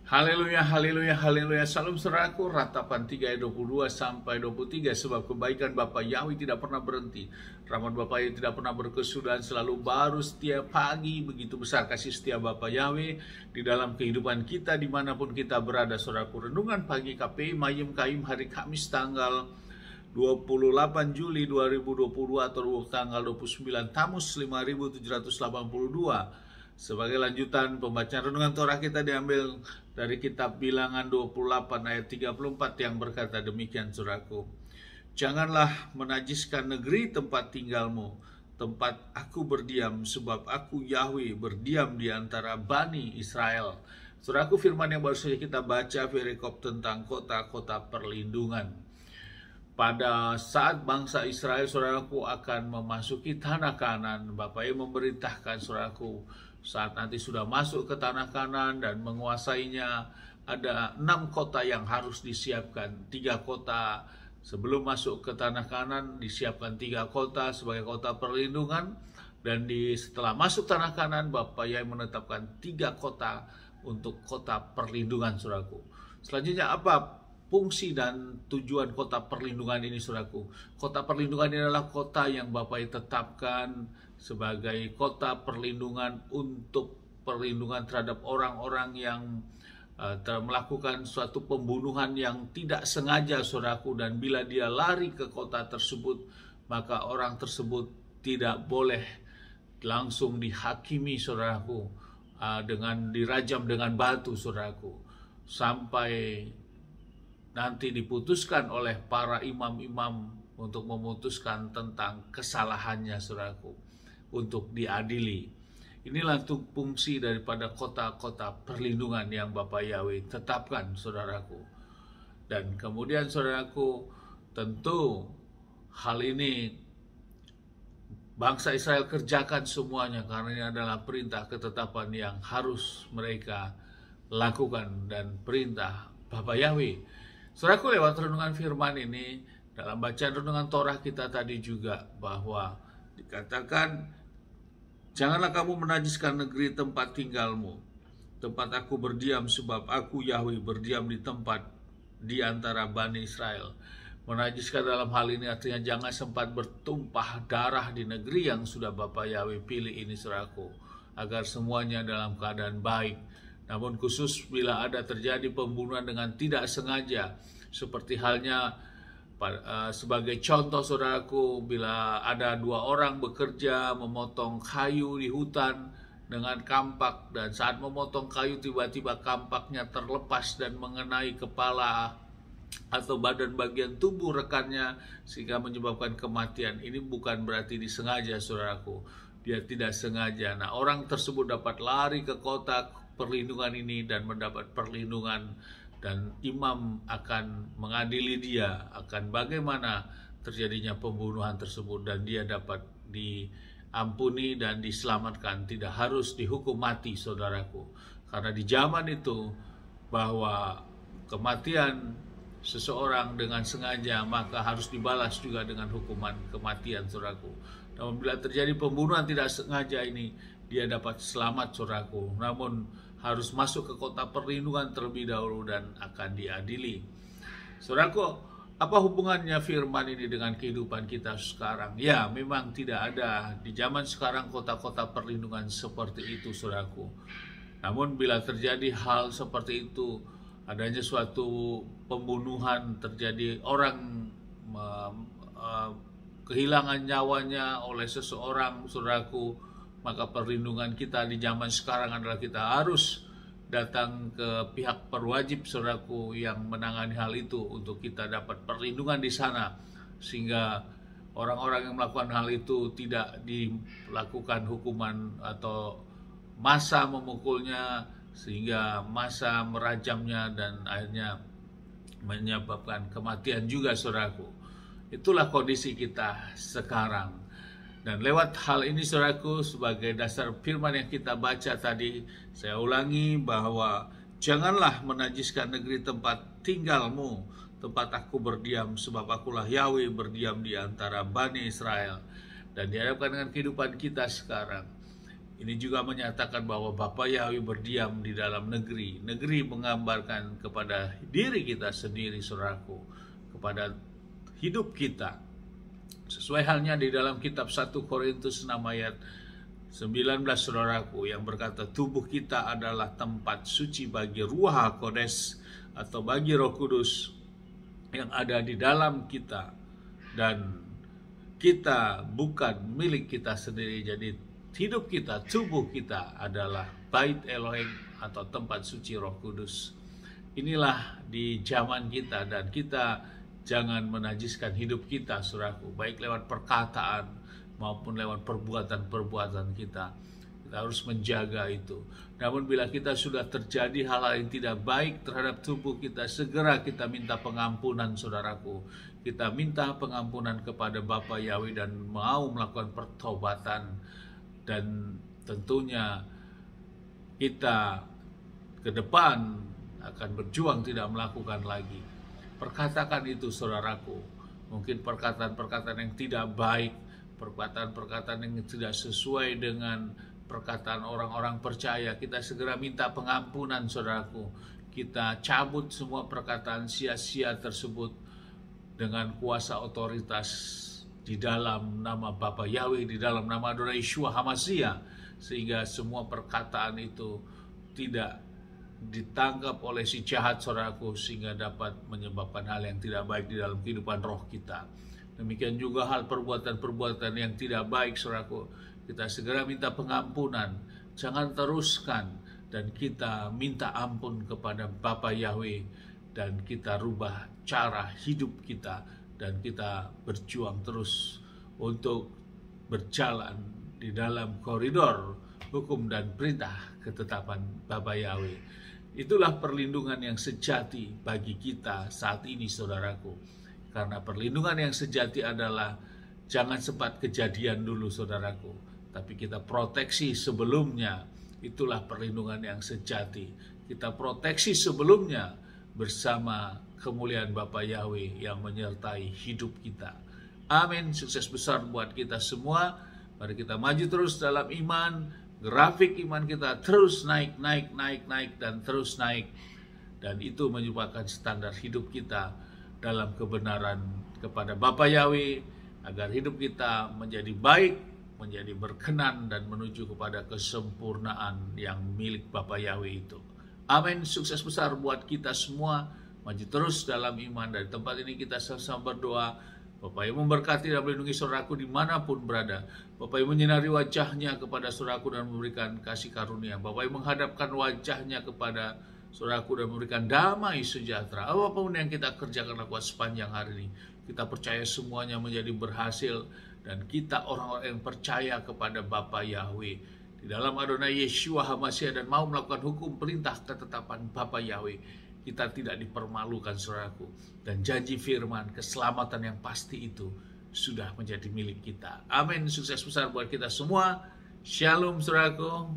Haleluya, haleluya, haleluya. Salam saudaraku, ratapan 3 ayat 22 sampai 23. Sebab kebaikan Bapa Yahweh tidak pernah berhenti, rahmat Bapa Yahweh tidak pernah berkesudahan, selalu baru setiap pagi. Begitu besar kasih setia Bapa Yahweh di dalam kehidupan kita dimanapun kita berada. Saudaraku, renungan pagi KPI Mayem Kaim hari Kamis tanggal 28 Juli 2022 atau tanggal 29 Tamus 5782. Sebagai lanjutan pembacaan renungan Torah kita diambil dari kitab Bilangan 28 ayat 34 yang berkata demikian, saudaraku. Janganlah menajiskan negeri tempat tinggalmu, tempat aku berdiam, sebab aku Yahweh berdiam di antara Bani Israel. Saudaraku, firman yang baru saja kita baca perikop tentang kota-kota perlindungan. Pada saat bangsa Israel, saudaraku, akan memasuki tanah Kanaan, Bapak Ibu memerintahkan, saudaraku, saat nanti sudah masuk ke tanah Kanaan dan menguasainya, ada 6 kota yang harus disiapkan. 3 kota sebelum masuk ke tanah Kanaan disiapkan 3 kota sebagai kota perlindungan, dan setelah masuk tanah Kanaan, Bapak Yahweh menetapkan 3 kota untuk kota perlindungan, saudaraku. Selanjutnya apa fungsi dan tujuan kota perlindungan ini, saudaraku? Kota perlindungan ini adalah kota yang Bapak Yahweh tetapkan sebagai kota perlindungan untuk perlindungan terhadap orang-orang yang melakukan suatu pembunuhan yang tidak sengaja, saudaraku, dan bila dia lari ke kota tersebut, maka orang tersebut tidak boleh langsung dihakimi, saudaraku, dengan dirajam dengan batu, saudaraku, sampai nanti diputuskan oleh para imam-imam untuk memutuskan tentang kesalahannya, saudaraku, untuk diadili. Inilah fungsi daripada kota-kota perlindungan yang Bapak Yahweh tetapkan, saudaraku. Dan kemudian, saudaraku, tentu hal ini bangsa Israel kerjakan semuanya karena ini adalah perintah ketetapan yang harus mereka lakukan dan perintah Bapak Yahweh. Saudaraku, lewat renungan firman ini, dalam bacaan renungan Torah kita tadi juga, bahwa dikatakan, janganlah kamu menajiskan negeri tempat tinggalmu, tempat aku berdiam, sebab aku Yahweh berdiam di antara Bani Israel. Menajiskan dalam hal ini artinya jangan sempat bertumpah darah di negeri yang sudah Bapak Yahweh pilih ini, saudaraku, agar semuanya dalam keadaan baik. Namun khusus bila ada terjadi pembunuhan dengan tidak sengaja, seperti halnya sebagai contoh, saudaraku, bila ada 2 orang bekerja memotong kayu di hutan dengan kampak, dan saat memotong kayu tiba-tiba kampaknya terlepas dan mengenai kepala atau badan bagian tubuh rekannya sehingga menyebabkan kematian. Ini bukan berarti disengaja, saudaraku. Dia tidak sengaja. Nah, orang tersebut dapat lari ke kota perlindungan ini dan mendapat perlindungan, dan imam akan mengadili dia akan bagaimana terjadinya pembunuhan tersebut, dan dia dapat diampuni dan diselamatkan, tidak harus dihukum mati, saudaraku. Karena di zaman itu bahwa kematian seseorang dengan sengaja maka harus dibalas juga dengan hukuman kematian, saudaraku. Namun bila terjadi pembunuhan tidak sengaja ini, dia dapat selamat, saudaraku, namun harus masuk ke kota perlindungan terlebih dahulu dan akan diadili. Saudaraku, apa hubungannya firman ini dengan kehidupan kita sekarang? Ya, memang tidak ada di zaman sekarang kota-kota perlindungan seperti itu, saudaraku. Namun bila terjadi hal seperti itu, adanya suatu pembunuhan, terjadi orang kehilangan nyawanya oleh seseorang, saudaraku, maka perlindungan kita di zaman sekarang adalah kita harus datang ke pihak berwajib, saudaraku, yang menangani hal itu untuk kita dapat perlindungan di sana, sehingga orang-orang yang melakukan hal itu tidak dilakukan hukuman atau massa memukulnya sehingga massa merajamnya dan akhirnya menyebabkan kematian juga, saudaraku. Itulah kondisi kita sekarang. Dan lewat hal ini, saudaraku, sebagai dasar firman yang kita baca tadi, saya ulangi bahwa janganlah menajiskan negeri tempat tinggalmu, tempat aku berdiam, sebab akulah Yahweh berdiam di antara Bani Israel. Dan dihadapkan dengan kehidupan kita sekarang, Ini juga menyatakan bahwa Bapa Yahweh berdiam di dalam negeri. Negeri menggambarkan kepada diri kita sendiri, saudaraku, kepada hidup kita. Sesuai halnya di dalam kitab 1 Korintus 6 ayat 19, saudaraku, yang berkata tubuh kita adalah tempat suci bagi Ruach HaKodes atau bagi Roh Kudus yang ada di dalam kita, dan kita bukan milik kita sendiri. Jadi hidup kita, tubuh kita adalah Bait Elohim atau tempat suci Roh Kudus. Inilah di zaman kita, dan kita jangan menajiskan hidup kita, saudaraku, baik lewat perkataan maupun lewat perbuatan-perbuatan kita. Kita harus menjaga itu. Namun bila kita sudah terjadi hal-hal yang tidak baik terhadap tubuh kita, segera kita minta pengampunan, saudaraku. Kita minta pengampunan kepada Bapa Yahweh dan mau melakukan pertobatan. Dan tentunya kita ke depan akan berjuang tidak melakukan lagi. Perkatakan itu, saudaraku. Mungkin perkataan-perkataan yang tidak baik, perkataan-perkataan yang tidak sesuai dengan perkataan orang-orang percaya, kita segera minta pengampunan, saudaraku. Kita cabut semua perkataan sia-sia tersebut dengan kuasa otoritas di dalam nama Bapa Yahweh, di dalam nama Adonai Yeshua HaMashiach, sehingga semua perkataan itu tidak ditangkap oleh si jahat, saudaraku, sehingga dapat menyebabkan hal yang tidak baik di dalam kehidupan roh kita. Demikian juga hal perbuatan-perbuatan yang tidak baik, saudaraku, kita segera minta pengampunan, jangan teruskan, dan kita minta ampun kepada Bapa Yahweh, dan kita rubah cara hidup kita, dan kita berjuang terus untuk berjalan di dalam koridor hukum dan perintah ketetapan Bapa Yahweh. Itulah perlindungan yang sejati bagi kita saat ini, saudaraku. Karena perlindungan yang sejati adalah jangan sempat kejadian dulu, saudaraku, tapi kita proteksi sebelumnya. Itulah perlindungan yang sejati. Kita proteksi sebelumnya bersama kemuliaan Bapa Yahweh yang menyertai hidup kita. Amin. Sukses besar buat kita semua. Mari kita maju terus dalam iman. Grafik iman kita terus naik, dan terus naik. Dan itu menyebabkan standar hidup kita dalam kebenaran kepada Bapa Yahweh, agar hidup kita menjadi baik, menjadi berkenan, dan menuju kepada kesempurnaan yang milik Bapa Yahweh itu. Amin. Sukses besar buat kita semua. Maju terus dalam iman. Dari tempat ini kita sama-sama berdoa. Bapa yang memberkati dan melindungi saudaraku dimanapun berada. Bapa yang menyinari wajahnya kepada saudaraku dan memberikan kasih karunia. Bapa yang menghadapkan wajahnya kepada saudaraku dan memberikan damai sejahtera. Apapun yang kita kerjakan lakukan sepanjang hari ini, kita percaya semuanya menjadi berhasil. Dan kita orang-orang yang percaya kepada Bapa Yahweh di dalam Adonai Yeshua HaMashiach, dan mau melakukan hukum perintah ketetapan Bapa Yahweh, kita tidak dipermalukan, saudaraku. Dan janji firman keselamatan yang pasti itu sudah menjadi milik kita. Amin. Sukses besar buat kita semua. Shalom, saudaraku.